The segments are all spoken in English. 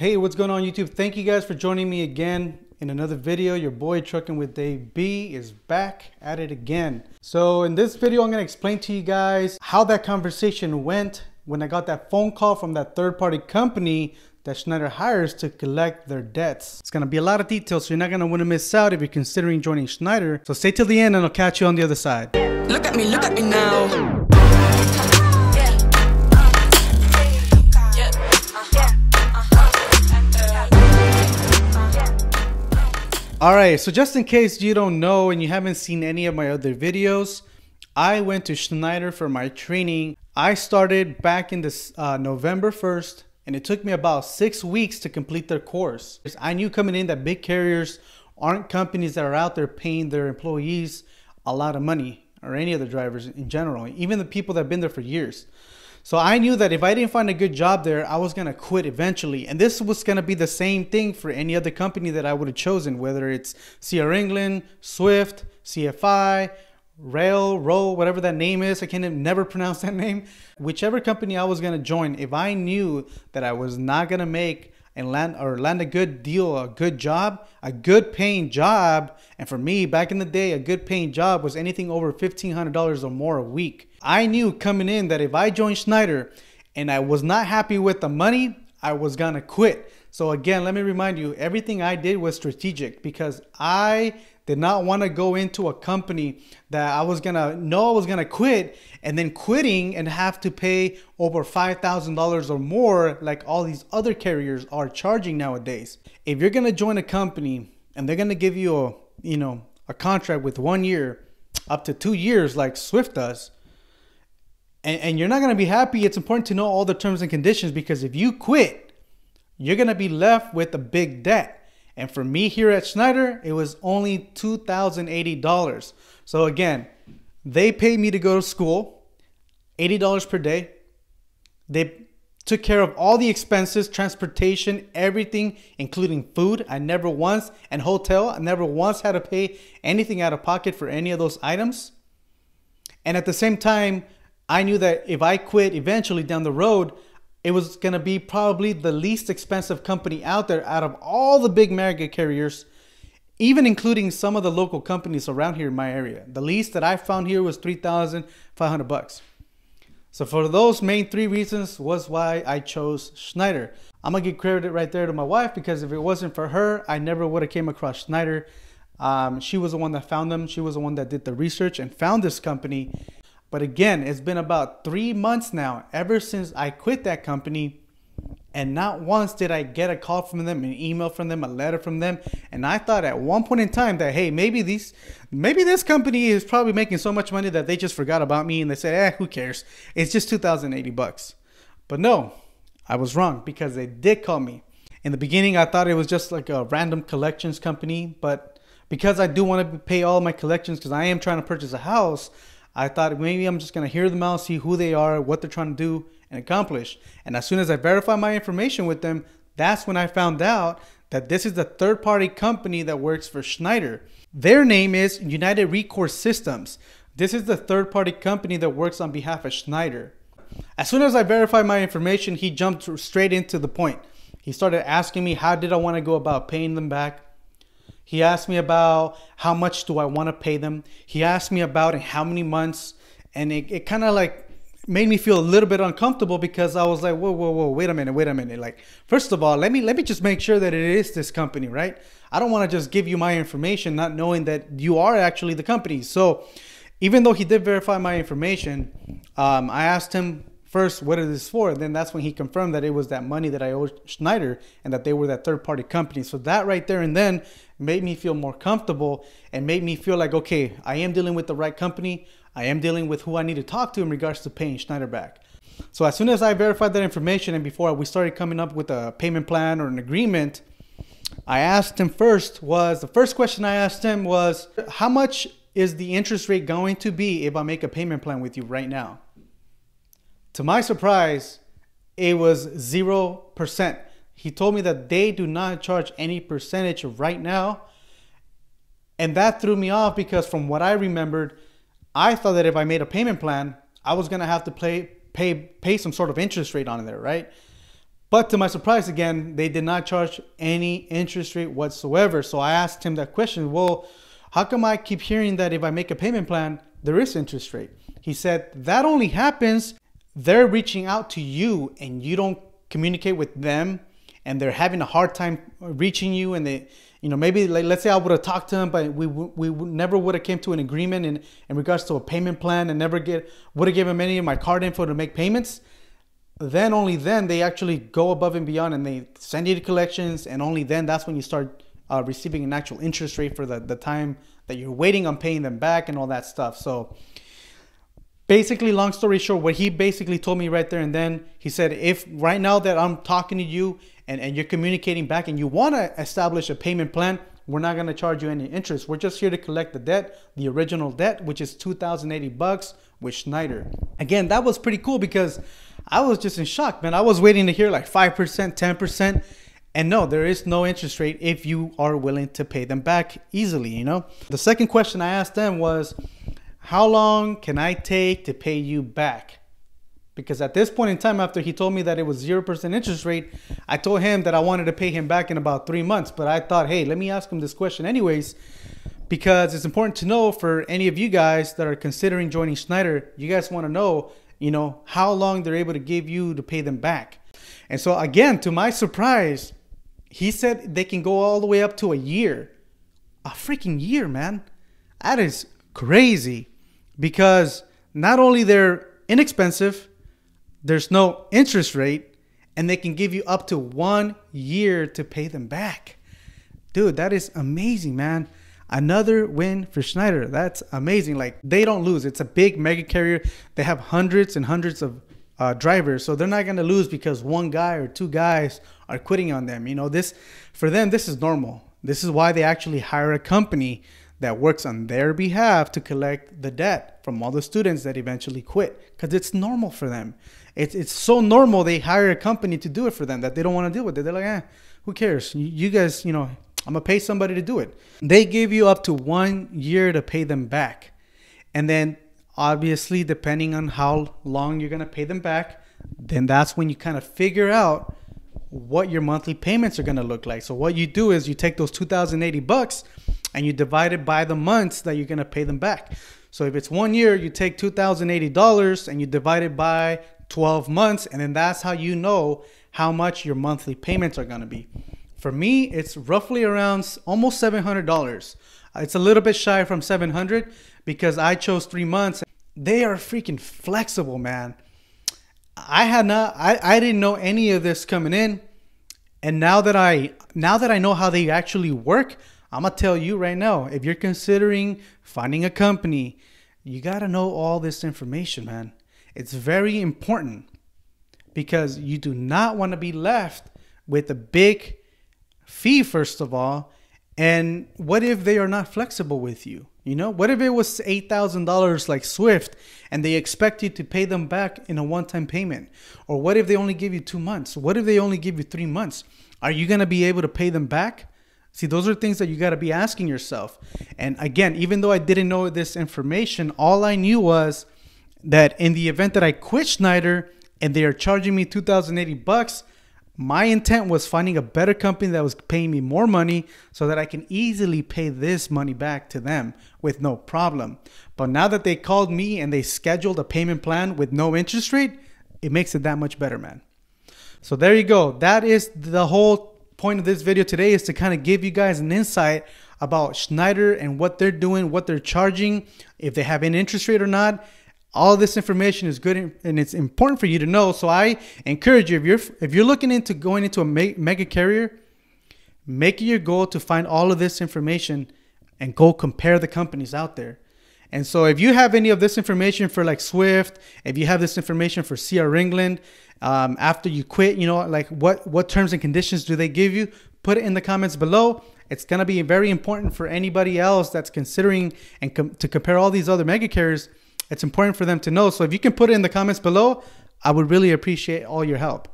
Hey, what's going on YouTube? Thank you guys for joining me again in another video. Your boy Trucking with Dave B is back at it again. So in this video, I'm going to explain to you guys how that conversation went when I got that phone call from that third-party company that Schneider hires to collect their debts. It's going to be a lot of details, so you're not going to want to miss out if you're considering joining Schneider. So stay till the end and I'll catch you on the other side. Look at me now. Alright, so just in case you don't know and you haven't seen any of my other videos, I went to Schneider for my training. I started back in this November 1st, and it took me about 6 weeks to complete their course. I knew coming in that big carriers aren't companies that are out there paying their employees a lot of money, or any other drivers in general, even the people that have been there for years. So I knew that if I didn't find a good job there, I was going to quit eventually. And this was going to be the same thing for any other company that I would have chosen, whether it's CR England, Swift, CFI, Row, whatever that name is. I can never pronounce that name. Whichever company I was going to join, if I knew that I was not going to make and land a good deal, a good job, a good paying job. And for me, back in the day, a good paying job was anything over $1,500 or more a week. I knew coming in that if I joined Schneider and I was not happy with the money, I was gonna quit. So again, let me remind you, everything I did was strategic because I did not want to go into a company that I was gonna quit, and then quitting and have to pay over $5,000 or more like all these other carriers are charging nowadays. If you're gonna join a company and they're gonna give you a contract with 1 year up to 2 years like Swift does, and you're not gonna be happy, it's important to know all the terms and conditions, because if you quit, you're gonna be left with a big debt. And for me here at Schneider, it was only $2,080. So again, they paid me to go to school, $80 per day. They took care of all the expenses, transportation, everything, including food. I never once, and hotel, I never once had to pay anything out of pocket for any of those items. And at the same time, I knew that if I quit eventually down the road, it was going to be probably the least expensive company out there out of all the big mega carriers, even including some of the local companies around here in my area. The least that I found here was $3,500. So for those main three reasons was why I chose Schneider. I'm going to give credit right there to my wife, because if it wasn't for her, I never would have came across Schneider. She was the one that found them. She was the one that did the research and found this company. But again, it's been about 3 months now ever since I quit that company, and not once did I get a call from them, an email from them, a letter from them. And I thought at one point in time that, hey, maybe this company is probably making so much money that they just forgot about me and they said, who cares? It's just $2,080. But no, I was wrong, because they did call me. In the beginning, I thought it was just like a random collections company, but because I do want to pay all my collections, because I am trying to purchase a house, I thought maybe I'm just going to hear them out, see who they are, what they're trying to do and accomplish. And as soon as I verified my information with them, that's when I found out that this is the third-party company that works for Schneider. Their name is United Recourse Systems. This is the third-party company that works on behalf of Schneider. As soon as I verified my information, he jumped straight into the point. He started asking me how did I want to go about paying them back. He asked me about how much do I want to pay them. He asked me about in how many months. And it kind of like made me feel a little bit uncomfortable, because I was like, whoa, wait a minute. Like, first of all, let me just make sure that it is this company, right? I don't want to just give you my information not knowing that you are actually the company. So even though he did verify my information, I asked him first, what is this for? And then that's when he confirmed that it was that money that I owed Schneider and that they were that third-party company. So that right there and then made me feel more comfortable and made me feel like, okay, I am dealing with the right company. I am dealing with who I need to talk to in regards to paying Schneider back. So as soon as I verified that information and before we started coming up with a payment plan or an agreement, I asked him the first question I asked him was, how much is the interest rate going to be if I make a payment plan with you right now? To my surprise, it was 0%. He told me that they do not charge any percentage right now. And that threw me off, because from what I remembered, I thought that if I made a payment plan, I was going to have to pay some sort of interest rate on there, right? But to my surprise, again, they did not charge any interest rate whatsoever. So I asked him that question. Well, how come I keep hearing that if I make a payment plan, there is interest rate? He said that only happens, they're reaching out to you and you don't communicate with them, and they're having a hard time reaching you, and they, you know, maybe like, let's say I would have talked to him, but we never would have came to an agreement in regards to a payment plan, and never would have given him any of my card info to make payments. Then only then they actually go above and beyond, and they send you to collections, and only then that's when you start receiving an actual interest rate for the time that you're waiting on paying them back and all that stuff. So basically, long story short, what he basically told me right there and then, he said, if right now that I'm talking to you and you're communicating back and you want to establish a payment plan, we're not going to charge you any interest. We're just here to collect the debt, the original debt, which is $2,080 with Schneider. Again, that was pretty cool because I was just in shock, man. I was waiting to hear like 5%, 10%. And no, there is no interest rate if you are willing to pay them back easily, you know. The second question I asked them was, how long can I take to pay you back? Because at this point in time, after he told me that it was 0% interest rate, I told him that I wanted to pay him back in about 3 months. But I thought, hey, let me ask him this question anyways, because it's important to know for any of you guys that are considering joining Schneider. You guys want to know, you know, how long they're able to give you to pay them back. And so again, to my surprise, he said they can go all the way up to a year. A freaking year, man. That is crazy, because not only they're inexpensive, there's no interest rate, and they can give you up to 1 year to pay them back. Dude, that is amazing, man. Another win for Schneider. That's amazing. Like, they don't lose. It's a big mega carrier. They have hundreds and hundreds of drivers, so they're not going to lose because one guy or two guys are quitting on them. You know, this, for them, this is normal. This is why they actually hire a company that works on their behalf to collect the debt from all the students that eventually quit, because it's normal for them. It's so normal, they hire a company to do it for them that they don't want to deal with it. They're like, who cares? You guys, you know, I'm gonna pay somebody to do it. They give you up to 1 year to pay them back, and then obviously, depending on how long you're gonna pay them back, then that's when you kind of figure out what your monthly payments are gonna look like. So what you do is you take those $2,080 and you divide it by the months that you're gonna pay them back. So if it's 1 year, you take $2,080 and you divide it by 12 months, and then that's how you know how much your monthly payments are gonna be. For me, it's roughly around almost $700. It's a little bit shy from 700 because I chose 3 months. They are freaking flexible, man. I didn't know any of this coming in, and now that I know how they actually work, I'm gonna tell you right now, if you're considering finding a company, you gotta know all this information, man. It's very important, because you do not want to be left with a big fee, first of all. And what if they are not flexible with you? You know, what if it was $8,000 like Swift and they expect you to pay them back in a one-time payment? Or what if they only give you 2 months? What if they only give you 3 months? Are you going to be able to pay them back? See, those are things that you got to be asking yourself. And again, even though I didn't know this information, all I knew was that in the event that I quit Schneider and they are charging me $2,080, my intent was finding a better company that was paying me more money so that I can easily pay this money back to them with no problem. But now that they called me and they scheduled a payment plan with no interest rate, it makes it that much better, man. So there you go. That is the whole point of this video today, is to kind of give you guys an insight about Schneider and what they're doing, what they're charging, if they have an interest rate or not. All this information is good and it's important for you to know. So I encourage you, if you're looking into going into a mega carrier, make it your goal to find all of this information and go compare the companies out there. And so if you have any of this information for like Swift, if you have this information for CR England, after you quit, you know, like what terms and conditions do they give you? Put it in the comments below. It's going to be very important for anybody else that's considering and to compare all these other mega carriers. It's important for them to know. So if you can put it in the comments below, I would really appreciate all your help.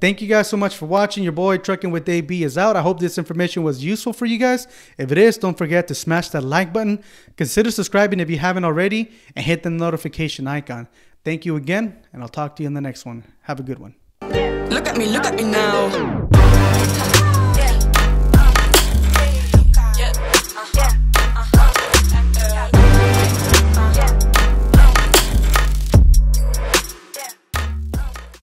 Thank you guys so much for watching. Your boy Trucking with AB is out. I hope this information was useful for you guys. If it is, don't forget to smash that like button. Consider subscribing if you haven't already, and hit the notification icon. Thank you again, and I'll talk to you in the next one. Have a good one. look at me now.